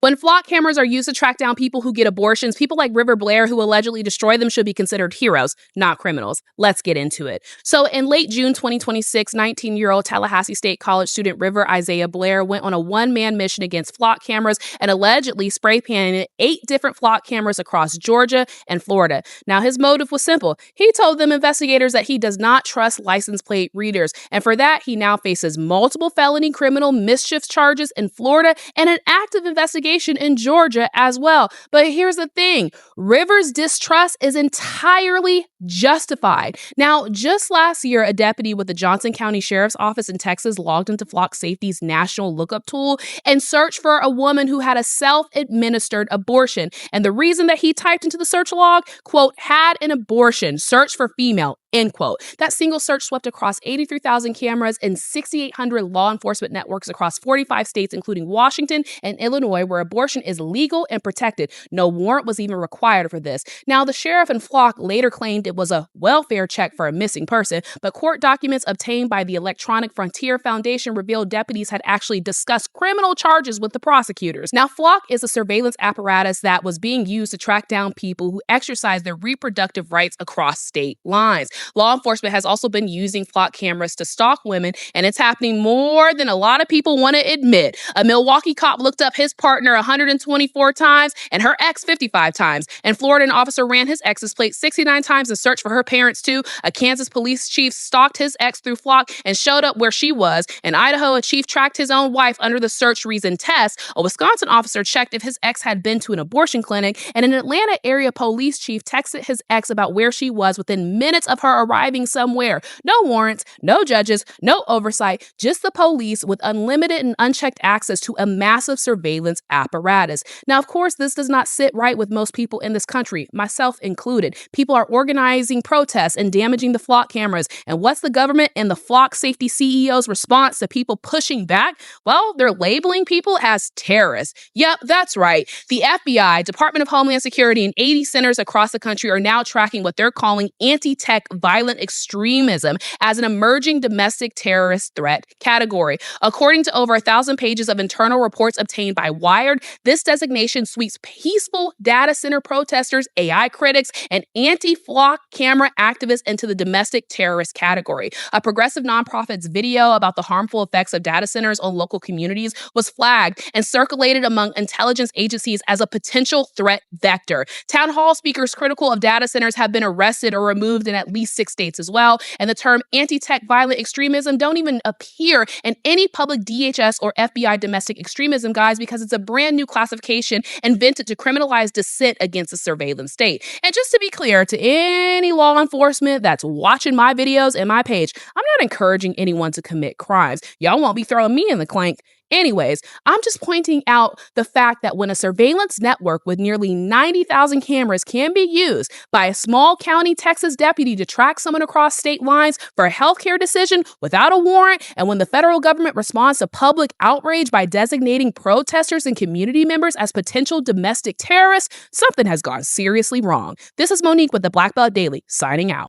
When flock cameras are used to track down people who get abortions, people like Blair, who allegedly destroy them, should be considered heroes, not criminals. Let's get into it. So in late June 2026, 19-year-old Tallahasse State College student Isaiah Blair went on a one-man mission against flock cameras and allegedly spray-painted 8 different flock cameras across Georgia and Florida. Now, his motive was simple. He told them investigators that he does not trust license plate readers, and for that, he now faces multiple felony criminal mischief charges in Florida and an active investigation in Georgia as well. But here's the thing. Rivers' distrust is entirely justified. Now, just last year, a deputy with the Johnson County Sheriff's Office in Texas logged into Flock Safety's national lookup tool and searched for a woman who had a self-administered abortion. And the reason that he typed into the search log, quote, had an abortion, search for female, end quote. That single search swept across 83,000 cameras and 6,800 law enforcement networks across 45 states, including Washington and Illinois, where abortion is legal and protected. No warrant was even required for this. Now, the sheriff and Flock later claimed it was a welfare check for a missing person, but court documents obtained by the Electronic Frontier Foundation revealed deputies had actually discussed criminal charges with the prosecutors. Now, Flock is a surveillance apparatus that was being used to track down people who exercise their reproductive rights across state lines. Law enforcement has also been using flock cameras to stalk women, and it's happening more than a lot of people want to admit. A Milwaukee cop looked up his partner 124 times and her ex 55 times. In Florida, an officer ran his ex's plate 69 times and searched for her parents too. A Kansas police chief stalked his ex through Flock and showed up where she was. In Idaho, a chief tracked his own wife under the search reason test. A Wisconsin officer checked if his ex had been to an abortion clinic, and an Atlanta area police chief texted his ex about where she was within minutes of her arriving somewhere. No warrants, no judges, no oversight, just the police with unlimited and unchecked access to a massive surveillance apparatus. Now, of course, this does not sit right with most people in this country, myself included. People are organizing protests and damaging the flock cameras. And what's the government and the flock safety CEO's response to people pushing back? Well, they're labeling people as terrorists. Yep, that's right. The FBI, Department of Homeland Security, and 80 centers across the country are now tracking what they're calling anti-tech violent extremism as an emerging domestic terrorist threat category. According to over 1,000 pages of internal reports obtained by Wired, this designation sweeps peaceful data center protesters, AI critics, and anti-flock camera activists into the domestic terrorist category. A progressive nonprofit's video about the harmful effects of data centers on local communities was flagged and circulated among intelligence agencies as a potential threat vector. Town hall speakers critical of data centers have been arrested or removed in at least 6 states as well, and the term anti-tech violent extremism don't even appear in any public DHS or FBI domestic extremism guides because it's a brand new classification invented to criminalize dissent against the surveillance state. And just to be clear to any law enforcement that's watching my videos and my page, I'm not encouraging anyone to commit crimes. Y'all won't be throwing me in the clink. Anyways, I'm just pointing out the fact that when a surveillance network with nearly 90,000 cameras can be used by a small county Texas deputy to track someone across state lines for a healthcare decision without a warrant, and when the federal government responds to public outrage by designating protesters and community members as potential domestic terrorists, something has gone seriously wrong. This is Monique with the Black Belt Daily, signing out.